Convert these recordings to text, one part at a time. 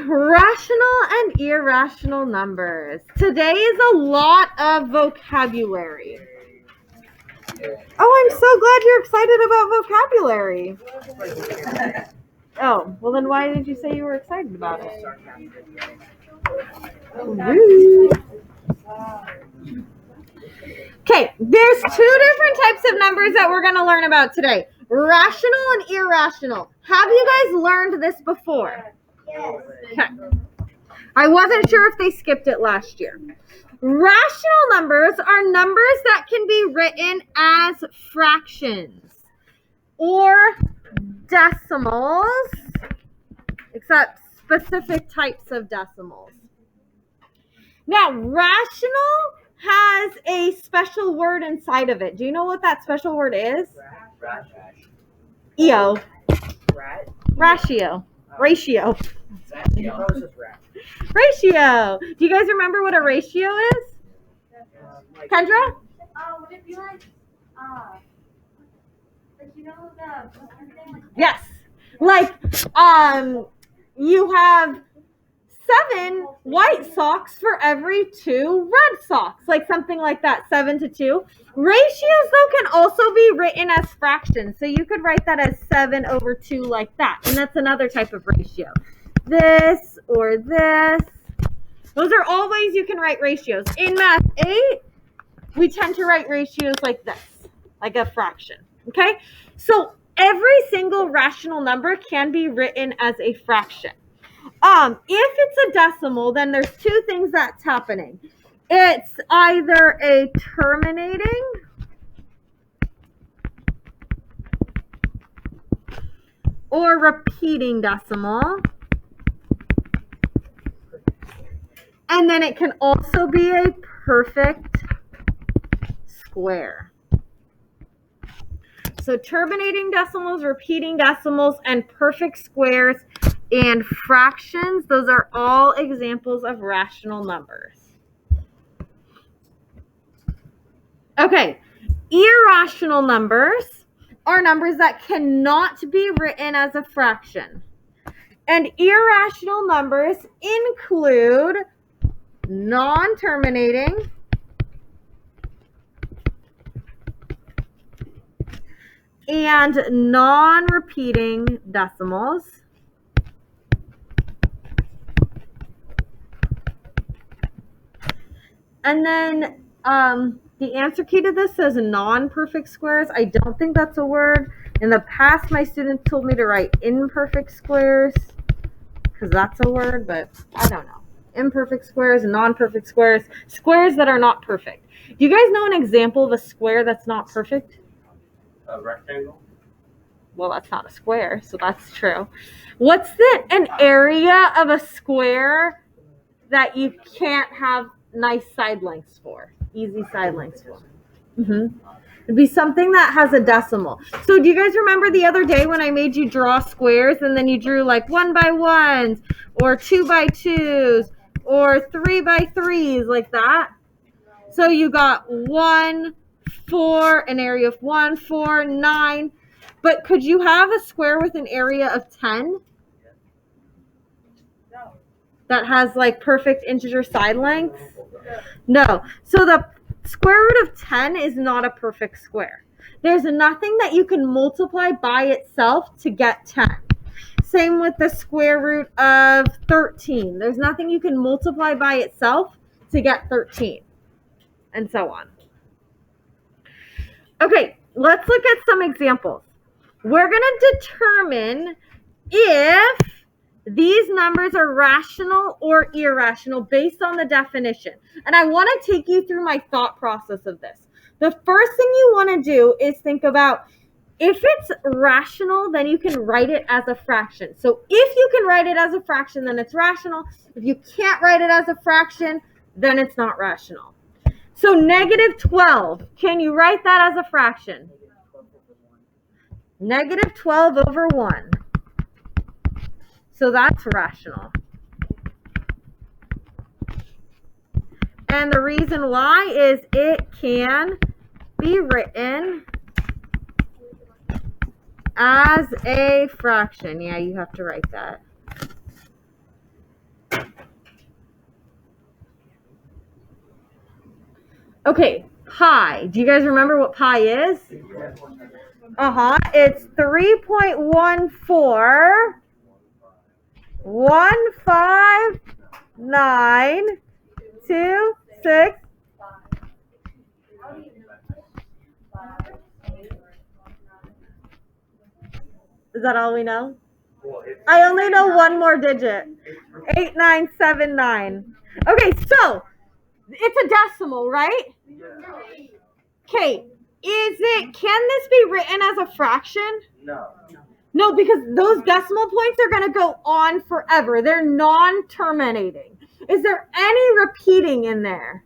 rational and irrational numbers. Today is a lot of vocabulary. Oh, I'm so glad you're excited about vocabulary. Oh, well then why did you say you were excited about it? Rude. Okay, there's two different types of numbers that we're going to learn about today. Rational and irrational. Have you guys learned this before? Yes. Okay. I wasn't sure if they skipped it last year. Rational numbers are numbers that can be written as fractions or decimals, except specific types of decimals. Now, rational has a special word inside of it. Do you know what that special word is? EO. Ratio. Ratio. Ratio. Do you guys remember what a ratio is? Kendra? Would it be like you know the Yes. Like, you have 7 white socks for every 2 red socks, like something like that, 7 to 2. Ratios, though, can also be written as fractions. So you could write that as 7 over 2 like that. And that's another type of ratio. This or this. Those are all ways you can write ratios. In Math 8, we tend to write ratios like this, like a fraction. Okay? So every single rational number can be written as a fraction. If it's a decimal, then there's 2 things that's happening. It's either a terminating or repeating decimal. And then it can also be a perfect square. So terminating decimals, repeating decimals, and perfect squares and fractions, those are all examples of rational numbers. Okay, irrational numbers are numbers that cannot be written as a fraction. And irrational numbers include non-terminating, and non-repeating decimals. And then the answer key to this says non-perfect squares. I don't think that's a word. In the past, my students told me to write imperfect squares because that's a word, but I don't know. Imperfect squares and non-perfect squares. Squares that are not perfect. Do you guys know an example of a square that's not perfect? A rectangle? Well, that's not a square, so that's true. What's an area of a square that you can't have nice side lengths for? Easy side lengths for. It'd be something that has a decimal. So do you guys remember the other day when I made you draw squares and then you drew like 1 by 1s or 2 by 2s or 3 by 3s like that? So you got 1, 4, an area of 1, 4, 9. But could you have a square with an area of 10? No. That has like perfect integer side lengths? No. So the square root of 10 is not a perfect square. There's nothing that you can multiply by itself to get 10. Same with the square root of 13. There's nothing you can multiply by itself to get 13. And so on. Okay, let's look at some examples. We're going to determine if these numbers are rational or irrational based on the definition. And I want to take you through my thought process of this. The first thing you want to do is think about if it's rational, then you can write it as a fraction. So if you can write it as a fraction, then it's rational. If you can't write it as a fraction, then it's not rational. So negative 12, can you write that as a fraction? Negative 12 over 1. So that's rational. And the reason why is it can be written as a fraction. Yeah, you have to write that. Okay, pi. Do you guys remember what pi is? It's 3.1415926. Is that all we know? I only know one more digit. 8979. Okay, so it's a decimal, right? Okay, can this be written as a fraction? No. No, because those decimal points are going to go on forever. They're non-terminating. Is there any repeating in there?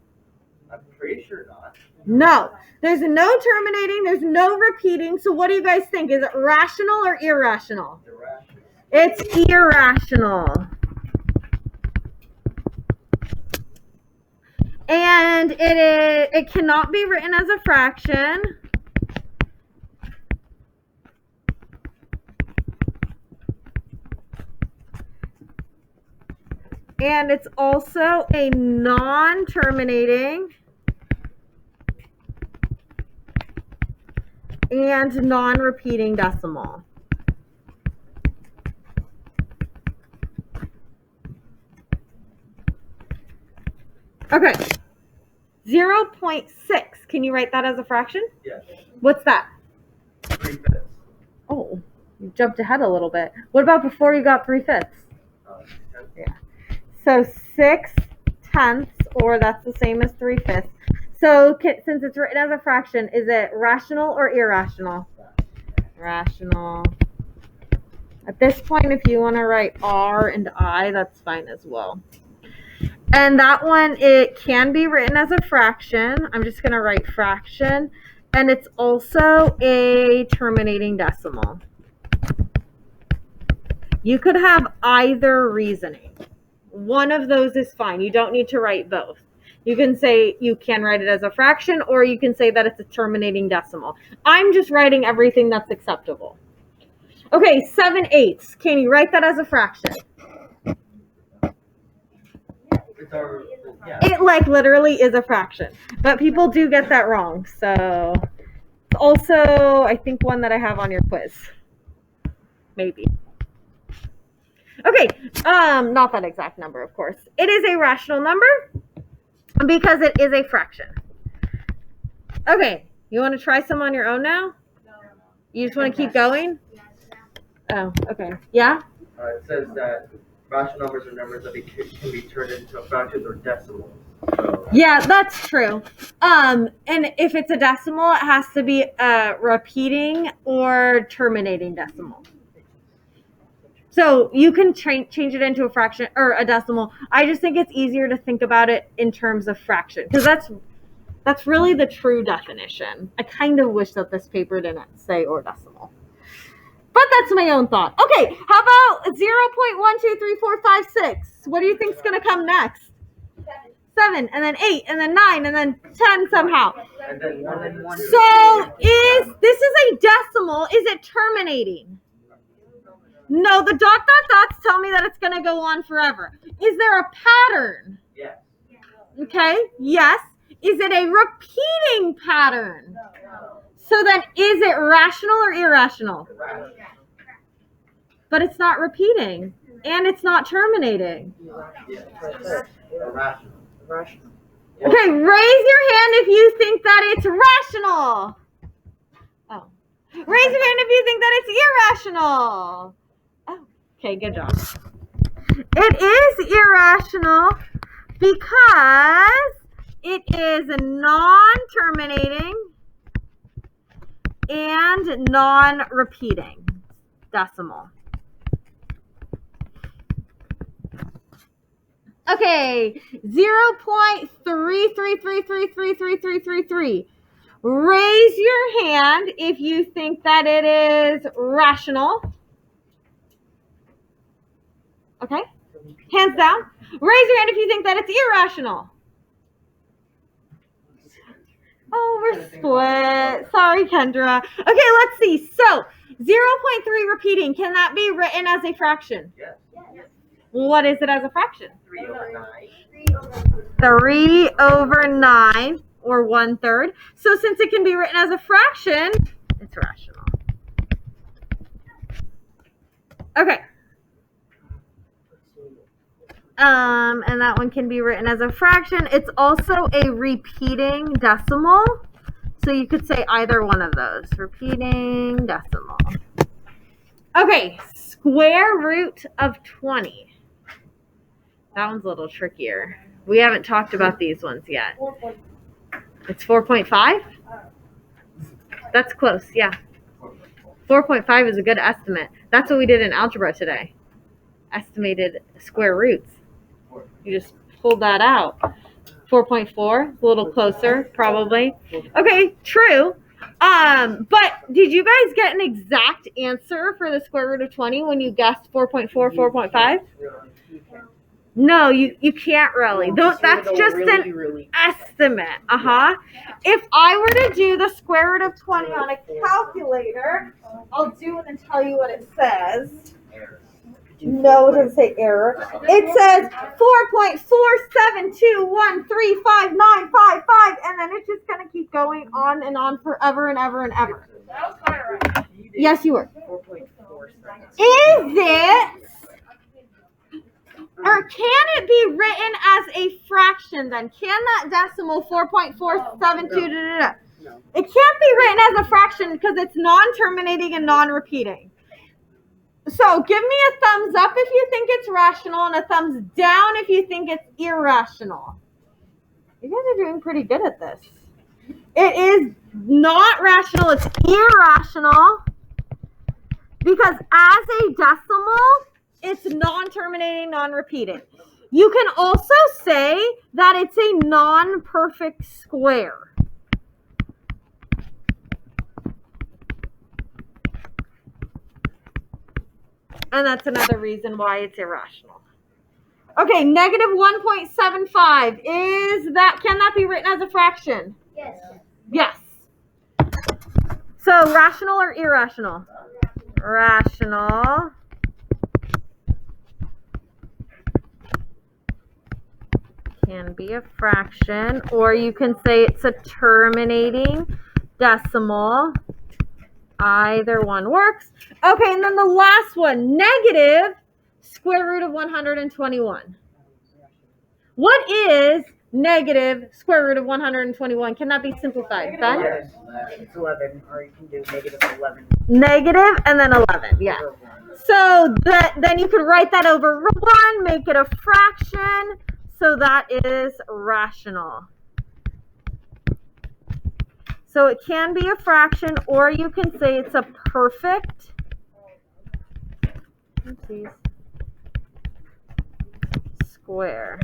I'm pretty sure not. No. There's no terminating. There's no repeating. So what do you guys think? Is it rational or irrational? Irrational. It's irrational. And it cannot be written as a fraction. And it's also a non-terminating and non-repeating decimal. Okay. 0.6. Can you write that as a fraction? Yes. What's that? 3/5. Oh, you jumped ahead a little bit. What about before you got 3/5? Yeah. So 6/10, or that's the same as 3/5. So since it's written as a fraction, is it rational or irrational? Rational. At this point, if you want to write R and I, that's fine as well. And that one, it can be written as a fraction. I'm just going to write fraction. And it's also a terminating decimal. You could have either reasoning. One of those is fine. You don't need to write both. You can say you can write it as a fraction, or you can say that it's a terminating decimal. I'm just writing everything that's acceptable. Okay, 7/8. Can you write that as a fraction? It like literally is a fraction, but people do get that wrong. So it's also, I think, one that I have on your quiz. Maybe. Okay, not that exact number, of course. It is a rational number because it is a fraction. Okay, you want to try some on your own now? You just want to keep going? Oh, okay. Yeah? It says that rational numbers are numbers that can be turned into fractions or decimals. So. Yeah, that's true. And if it's a decimal, it has to be a repeating or terminating decimal. So you can change it into a fraction or a decimal. I just think it's easier to think about it in terms of fraction, because that's really the true definition. I kind of wish that this paper didn't say or decimal. But that's my own thought. Okay, how about 0.12345 What do you think is going to come next? 7, and then 8, and then 9, and then 10 somehow. And then 1 and 1. So this is a decimal. Is it terminating? No, the dots tell me that it's going to go on forever. Is there a pattern? Yes. Okay, yes. Is it a repeating pattern? No. So then is it rational or irrational? Irrational. But it's not repeating, and it's not terminating. Yes. Irrational. Rational. Okay, raise your hand if you think that it's rational. Oh. Raise your hand if you think that it's irrational. Oh, okay, good job. It is irrational because it is non-terminating and non-repeating decimal. Okay, 0.333333333. Raise your hand if you think that it is rational. Okay, hands down. Raise your hand if you think that it's irrational. Oh, we're split. Sorry, Kendra. Okay, let's see. So, 0.3 repeating. Can that be written as a fraction? Yes. What is it as a fraction? 3/9. 3/9. or 1/3. So since it can be written as a fraction, it's rational. Okay. And that one can be written as a fraction. It's also a repeating decimal. So you could say either one of those. Repeating decimal. Okay, square root of 20. That one's a little trickier. We haven't talked about these ones yet. It's 4.5? That's close, yeah. 4.5 is a good estimate. That's what we did in algebra today. Estimated square roots. You just pulled that out. 4.4, a little closer, probably. Okay, true. But did you guys get an exact answer for the square root of 20 when you guessed 4.4, 4.5? No, you can't really. That's just an estimate. If I were to do the square root of 20 on a calculator, I'll do it and tell you what it says. No, it doesn't say error. It says 4.472135955, and then it's just gonna keep going on and on forever and ever and ever. Yes, you were. Is it? Or can it be written as a fraction then? Can that decimal 4.472? No. It can't be written as a fraction because it's non-terminating and non-repeating. So give me a thumbs up if you think it's rational and a thumbs down if you think it's irrational. You guys are doing pretty good at this. It is not rational, it's irrational because as a decimal, it's non-terminating, non-repeating. You can also say that it's a non-perfect square. And that's another reason why it's irrational. Okay, negative 1.75. Can that be written as a fraction? Yes. Yes. So rational or irrational? Rational. Can be a fraction, or you can say it's a terminating decimal. Either one works. Okay, and then the last one, negative square root of 121. What is negative square root of 121? Can that be simplified? Ben? Yes, it's 11, or you can do negative 11. Negative and then 11, yeah. So then you could write that over 1, make it a fraction. So that is rational. So it can be a fraction, or you can say it's a perfect square.